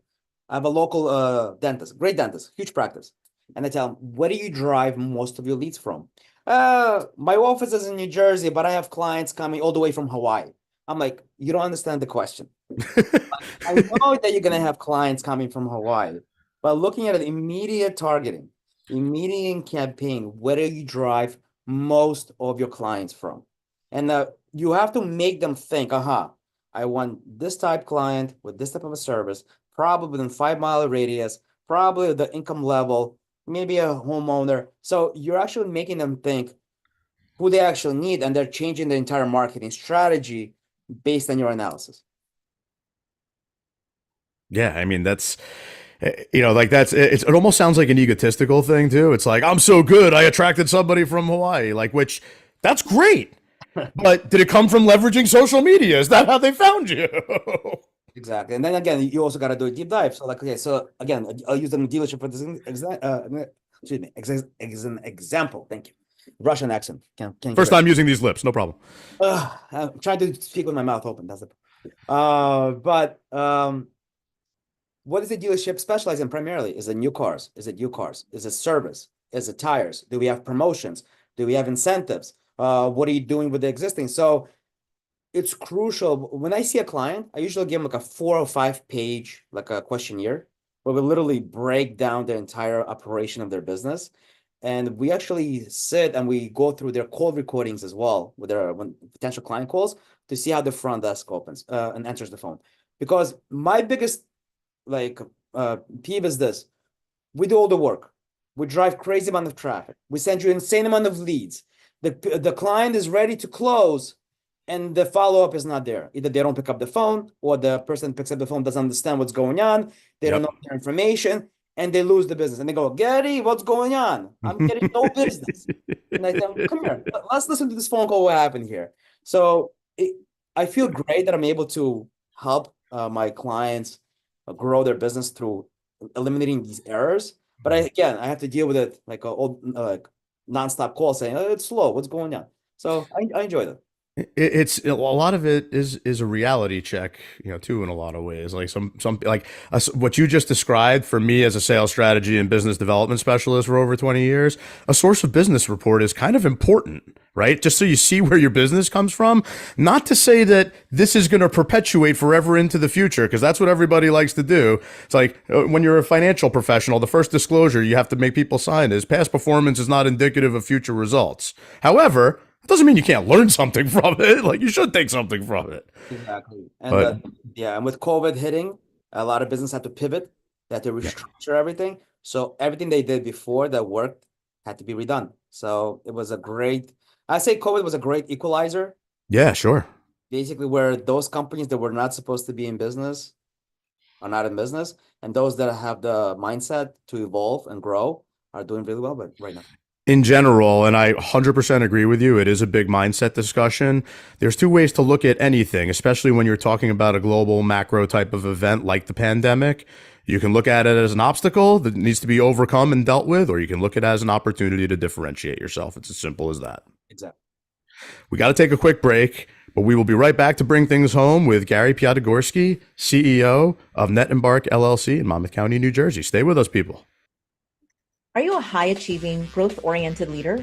I have a local dentist, great dentist, huge practice. And I tell him, where do you drive most of your leads from? My office is in New Jersey, but I have clients coming all the way from Hawaii. I'm like, you don't understand the question. I know that you're going to have clients coming from Hawaii, but looking at immediate targeting, immediate campaign, where do you drive most of your clients from? And you have to make them think, I want this type client with this type of a service, probably within 5-mile radius, probably the income level, maybe a homeowner. So you're actually making them think who they actually need, and they're changing the entire marketing strategy based on your analysis. Yeah, I mean, that's, like it almost sounds like an egotistical thing too. It's like, I'm so good, I attracted somebody from Hawaii, like, which that's great. But did it come from leveraging social media? Is that how they found you? Exactly. And then again, you also got to do a deep dive. So like, okay, so again, I'll use them dealership for this as an example. Thank you. Russian accent. First time using these lips, no problem. I'm trying to speak with my mouth open. That's it. But what does the dealership specialize in primarily? Is it new cars? Is it used cars? Is it service? Is it tires? Do we have promotions? Do we have incentives? What are you doing with the existing? So it's crucial. When I see a client, I usually give them like a 4 or 5 page, like a questionnaire, where we literally break down the entire operation of their business. And we actually sit and we go through their call recordings as well with their potential client calls to see how the front desk opens and answers the phone. Because my biggest peeve is this: we do all the work, we drive crazy amount of traffic, we send you insane amount of leads. The client is ready to close, and the follow-up is not there. Either they don't pick up the phone, or the person picks up the phone doesn't understand what's going on. They don't know their information, and they lose the business. And they go, Gary, what's going on? I'm getting no business. And I tell them, come here, let's listen to this phone call. What happened here? So I feel great that I'm able to help my clients grow their business through eliminating these errors. But I have to deal with it like a old nonstop call saying, it's slow. What's going on? So I enjoy that. It's a lot of it is a reality check, too, in a lot of ways. Like some like what you just described for me as a sales strategy and business development specialist for over 20 years, a source of business report is kind of important, right? Just so you see where your business comes from. Not to say that this is going to perpetuate forever into the future, because that's what everybody likes to do. It's like when you're a financial professional, the first disclosure you have to make people sign is past performance is not indicative of future results. However, doesn't mean you can't learn something from it. Like, you should take something from it. Exactly. And and with COVID hitting, a lot of business had to pivot. They had to restructure everything. So everything they did before that worked had to be redone. So it was I say COVID was a great equalizer. Yeah, sure. Basically, where those companies that were not supposed to be in business are not in business, and those that have the mindset to evolve and grow are doing really well right now. In general, and I 100% agree with you, it is a big mindset discussion. There's 2 ways to look at anything, especially when you're talking about a global macro type of event like the pandemic. You can look at it as an obstacle that needs to be overcome and dealt with, or you can look at it as an opportunity to differentiate yourself. It's as simple as that. Exactly. We got to take a quick break, but we will be right back to bring things home with Gary Piatigorsky, CEO of Net Embark LLC in Monmouth County, New Jersey. Stay with us, people. Are you a high-achieving, growth-oriented leader?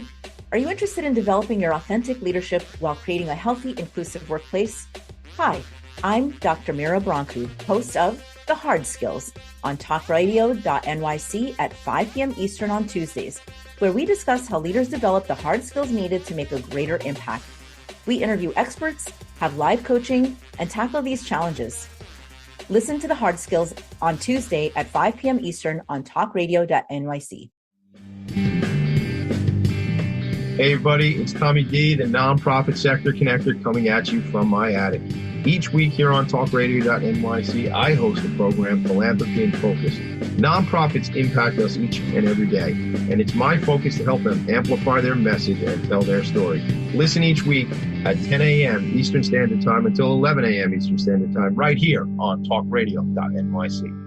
Are you interested in developing your authentic leadership while creating a healthy, inclusive workplace? Hi, I'm Dr. Mira Brancu, host of The Hard Skills on talkradio.nyc at 5 p.m. Eastern on Tuesdays, where we discuss how leaders develop the hard skills needed to make a greater impact. We interview experts, have live coaching, and tackle these challenges. Listen to the hard skills on Tuesday at 5 p.m. Eastern on talkradio.nyc. Hey everybody, it's Tommy D, the nonprofit sector connector, coming at you from my attic. Each week here on talkradio.nyc, I host the program Philanthropy in Focus. Nonprofits impact us each and every day, and it's my focus to help them amplify their message and tell their story. Listen each week at 10 a.m. Eastern Standard Time until 11 a.m. Eastern Standard Time, right here on talkradio.nyc.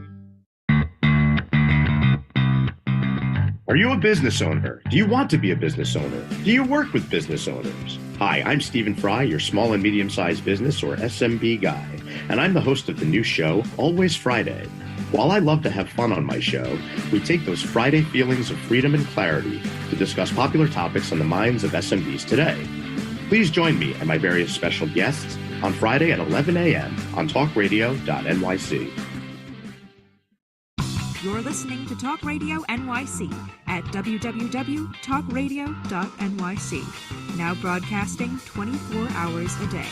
Are you a business owner? Do you want to be a business owner? Do you work with business owners? Hi, I'm Stephen Fry, your small and medium-sized business or SMB guy, and I'm the host of the new show, Always Friday. While I love to have fun on my show, we take those Friday feelings of freedom and clarity to discuss popular topics on the minds of SMBs today. Please join me and my various special guests on Friday at 11 a.m. on talkradio.nyc. You're listening to Talk Radio NYC at www.talkradio.nyc. Now broadcasting 24 hours a day.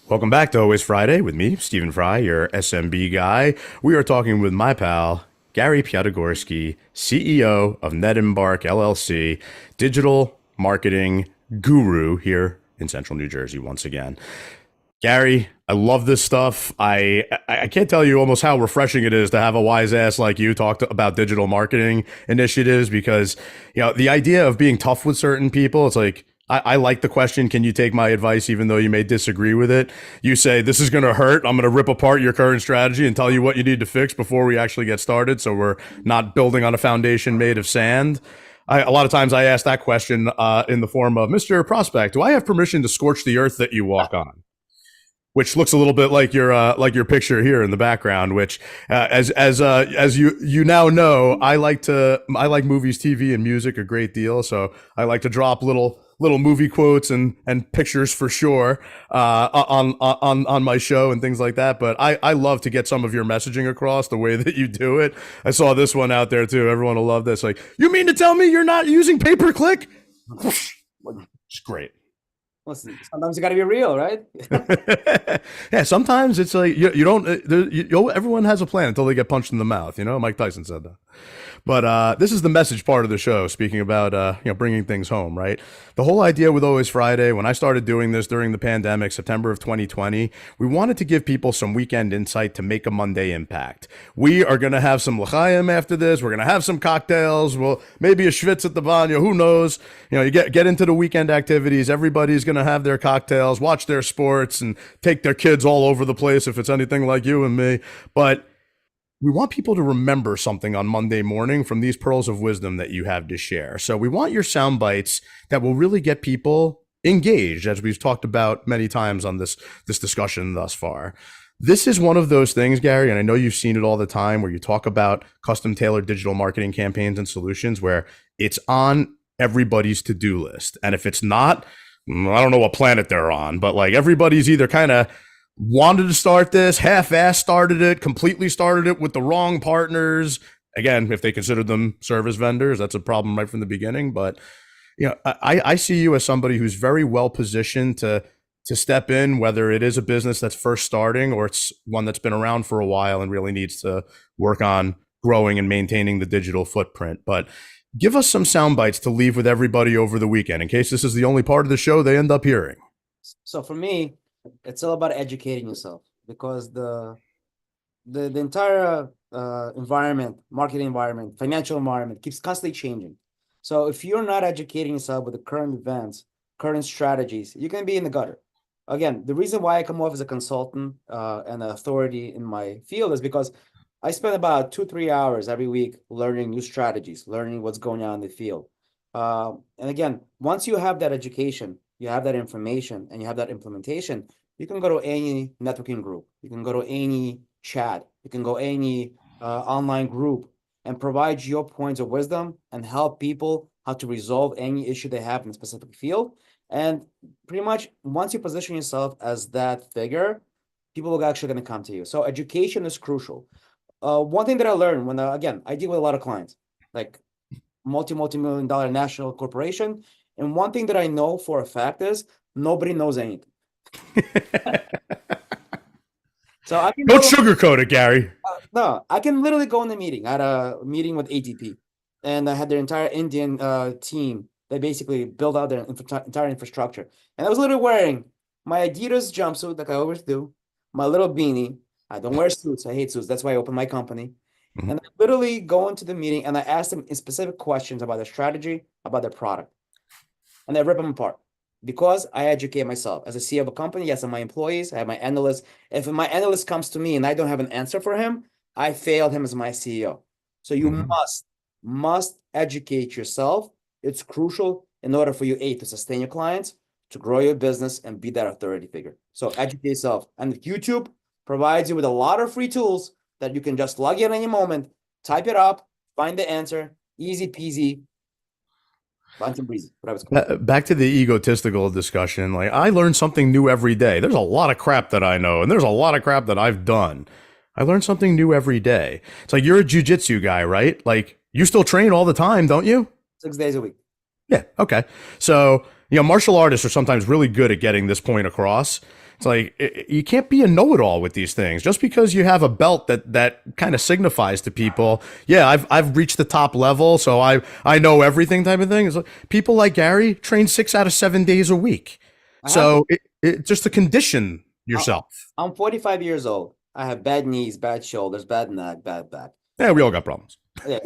Welcome back to Always Friday with me, Stephen Fry, your SMB guy. We are talking with my pal, Gary Piatigorsky, CEO of NetEmbark LLC, digital marketing guru here in Central New Jersey once again. Gary, I love this stuff. I can't tell you almost how refreshing it is to have a wise ass like you talk about digital marketing initiatives, because, you know, the idea of being tough with certain people, it's like, I like the question, can you take my advice even though you may disagree with it? You say, this is going to hurt. I'm going to rip apart your current strategy and tell you what you need to fix before we actually get started, so we're not building on a foundation made of sand. A lot of times I ask that question in the form of, Mr. Prospect, do I have permission to scorch the earth that you walk on? Which looks a little bit like your picture here in the background. Which, as you now know, I like movies, TV, and music a great deal. So I like to drop little movie quotes and pictures for sure on my show and things like that. But I love to get some of your messaging across the way that you do it. I saw this one out there too. Everyone will love this. Like, you mean to tell me you're not using pay-per-click? It's great. Listen, sometimes you got to be real, right? Yeah, sometimes it's like you don't. Everyone has a plan until they get punched in the mouth. You know, Mike Tyson said that. But this is the message part of the show. Speaking about bringing things home, right? The whole idea with Always Friday, when I started doing this during the pandemic, September of 2020, we wanted to give people some weekend insight to make a Monday impact. We are going to have some l'chaim after this. We're going to have some cocktails. Well, maybe a schwitz at the Vanya. Who knows? You know, you get into the weekend activities. Everybody's going to have their cocktails, watch their sports, and take their kids all over the place if it's anything like you and me. But we want people to remember something on Monday morning from these pearls of wisdom that you have to share. So we want your sound bites that will really get people engaged, as we've talked about many times on this discussion thus far. This is one of those things, Gary, and I know you've seen it all the time, where you talk about custom tailored digital marketing campaigns and solutions where it's on everybody's to-do list. And if it's not, I don't know what planet they're on, but like everybody's either kind of wanted to start this, half-ass started it, completely started it with the wrong partners. Again, if they consider them service vendors, that's a problem right from the beginning. But you know, I see you as somebody who's very well positioned to step in, whether it is a business that's first starting or it's one that's been around for a while and really needs to work on growing and maintaining the digital footprint. But give us some sound bites to leave with everybody over the weekend, in case this is the only part of the show they end up hearing. So for me, it's all about educating yourself, because the entire environment, marketing environment, financial environment keeps constantly changing. So if you're not educating yourself with the current events, current strategies, you can be in the gutter. Again, the reason why I come off as a consultant and an authority in my field is because I spend about 2-3 hours every week learning new strategies, learning what's going on in the field. And again, once you have that education, you have that information, and you have that implementation, you can go to any networking group, you can go to any chat, you can go any online group, and provide your points of wisdom and help people how to resolve any issue they have in a specific field. And pretty much once you position yourself as that figure, people are actually going to come to you. So education is crucial. One thing that I learned when, again, I deal with a lot of clients, like multi-million dollar national corporation. And one thing that I know for a fact is nobody knows anything. So I can Don't sugarcoat it, Gary. No, I can literally go in the meeting. I had a meeting with ADP, and I had their entire Indian team. They basically built out their entire infrastructure. And I was literally wearing my Adidas jumpsuit, like I always do, my little beanie. I don't wear suits. I hate suits. That's why I opened my company. Mhm. And I literally go into the meeting and I ask them specific questions about their strategy, about their product. And I rip them apart because I educate myself. As a CEO of a company, yes, I'm my employees, I have my analysts. If my analyst comes to me and I don't have an answer for him, I failed him as my CEO. So you Mhm. must educate yourself. It's crucial in order for you, A, to sustain your clients, to grow your business, and be that authority figure. So educate yourself. And YouTube provides you with a lot of free tools that you can just log in any moment, type it up, find the answer, easy peasy, bunch of breezy. What I was called. Back to the egotistical discussion. Like, I learn something new every day. There's a lot of crap that I know, and there's a lot of crap that I've done. I learn something new every day. It's like you're a jujitsu guy, right? Like, you still train all the time, don't you? 6 days a week. Yeah. Okay. So, martial artists are sometimes really good at getting this point across. It's like you can't be a know-it-all with these things. Just because you have a belt that kind of signifies to people, yeah, I've reached the top level, so I know everything type of thing. It's like, people like Gary train 6 out of 7 days a week. So it just to condition yourself. I'm 45 years old. I have bad knees, bad shoulders, bad neck, bad back. Yeah, we all got problems. Yeah.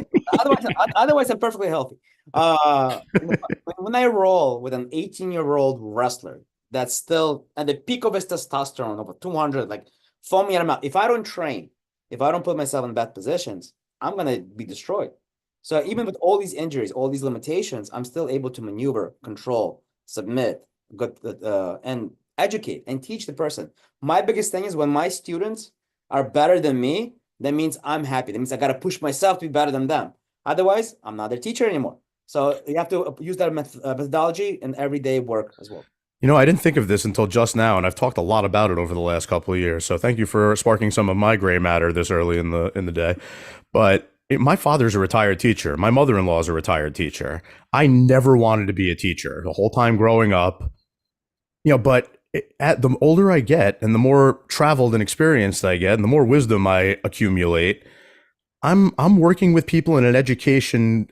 Otherwise, I'm perfectly healthy. When I roll with an 18-year-old wrestler that's still at the peak of his testosterone, over 200, like foaming at the mouth, if I don't train, if I don't put myself in bad positions, I'm going to be destroyed. So even with all these injuries, all these limitations, I'm still able to maneuver, control, submit, and educate and teach the person. My biggest thing is when my students are better than me, that means I'm happy. That means I got to push myself to be better than them. Otherwise, I'm not their teacher anymore. So you have to use that methodology in everyday work as well. I didn't think of this until just now, and I've talked a lot about it over the last couple of years. So thank you for sparking some of my gray matter this early in the day. But my father's a retired teacher. My mother-in-law is a retired teacher. I never wanted to be a teacher the whole time growing up. But at the older I get and the more traveled and experienced I get and the more wisdom I accumulate, I'm working with people in an educative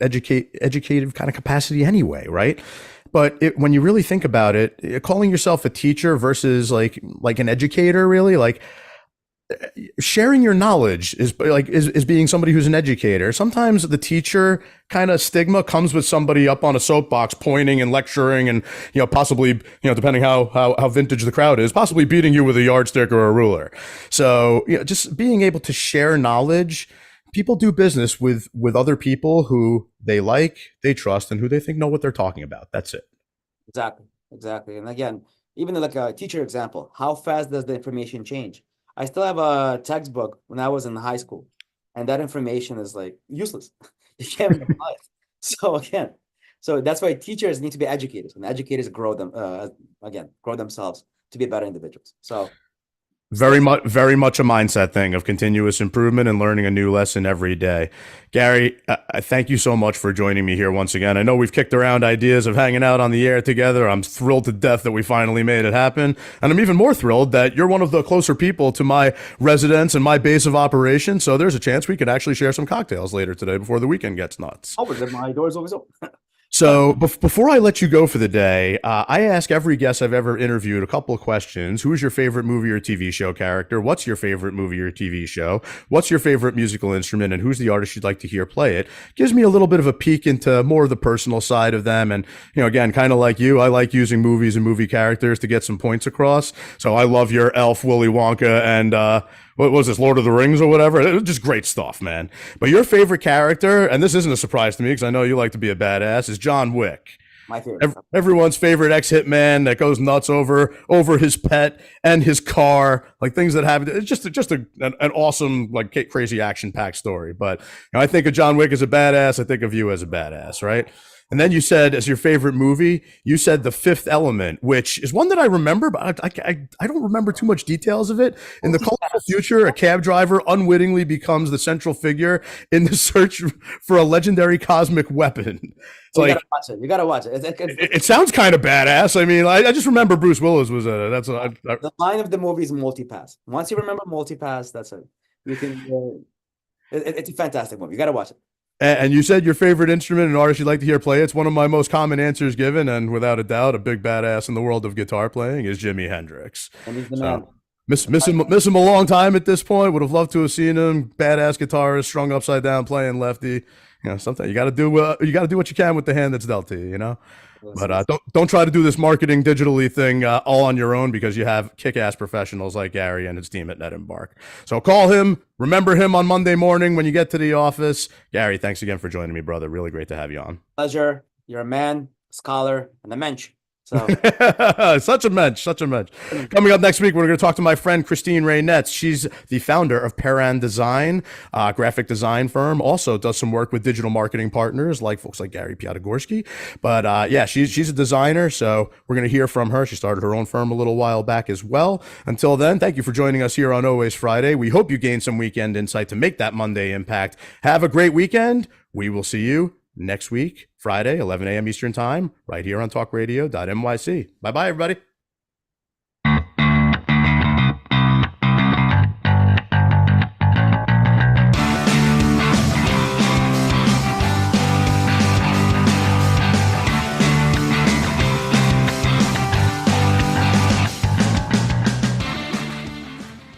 kind of capacity anyway, right? But when you really think about it, calling yourself a teacher versus like an educator, really, like sharing your knowledge is being somebody who's an educator. Sometimes the teacher kind of stigma comes with somebody up on a soapbox pointing and lecturing and, possibly, depending how vintage the crowd is, possibly beating you with a yardstick or a ruler. So, just being able to share knowledge. People do business with other people who they like, they trust, and who they think know what they're talking about. That's it. Exactly. And again, even like a teacher example, how fast does the information change? I still have a textbook when I was in high school, and that information is like useless. You can't even apply it. So that's why teachers need to be educators, and educators grow themselves to be better individuals. So very much a mindset thing of continuous improvement and learning a new lesson every day. Gary, I thank you so much for joining me here once again. I know we've kicked around ideas of hanging out on the air together. I'm thrilled to death that we finally made it happen. And I'm even more thrilled that you're one of the closer people to my residence and my base of operation. So there's a chance we could actually share some cocktails later today before the weekend gets nuts. My door's always open. So before I let you go for the day, I ask every guest I've ever interviewed a couple of questions. Who is your favorite movie or TV show character? What's your favorite movie or TV show? What's your favorite musical instrument? And who's the artist you'd like to hear play it? Gives me a little bit of a peek into more of the personal side of them. And, again, kind of like you, I like using movies and movie characters to get some points across. So I love your Elf, Willy Wonka, and what was this, Lord of the Rings or whatever? It was just great stuff, man. But your favorite character, and this isn't a surprise to me because I know you like to be a badass, is John Wick. My favorite. Everyone's favorite ex-hitman that goes nuts over his pet and his car, like things that happen. It's just an awesome, like crazy action-packed story. But I think of John Wick as a badass. I think of you as a badass, right? And then you said, as your favorite movie, you said The Fifth Element, which is one that I remember, but I don't remember too much details of it. In the colorful future, a cab driver unwittingly becomes the central figure in the search for a legendary cosmic weapon. It's you gotta watch it. You gotta watch it. It sounds kind of badass. I mean, I just remember Bruce Willis was in it. That's the line of the movie is multipass. Once you remember multipass, that's it. You can. It's a fantastic movie. You gotta watch it. And you said your favorite instrument and artist you'd like to hear play. It's one of my most common answers given, and without a doubt, a big badass in the world of guitar playing is Jimi Hendrix. And he's the man. Miss him a long time at this point. Would have loved to have seen him. Badass guitarist, strung upside down, playing lefty. Something you got to do. You got to do what you can with the hand that's dealt to you. But don't try to do this marketing digitally thing all on your own, because you have kick-ass professionals like Gary and his team at Net Embark. So call him. Remember him on Monday morning when you get to the office. Gary, thanks again for joining me, brother. Really great to have you on. Pleasure. You're a man, a scholar, and a mensch. So such a mensch. Coming up next week, we're going to talk to my friend Christine Raynetz. She's the founder of Peran Design, graphic design firm. Also does some work with digital marketing partners like folks like Gary Piatigorsky. But she's a designer, so we're going to hear from her. She started her own firm a little while back as well. Until then, thank you for joining us here on Always Friday. We hope you gained some weekend insight to make that Monday impact. Have a great weekend. We will see you next week, Friday, 11 a.m. Eastern Time, right here on talkradio.nyc. Bye-bye, everybody.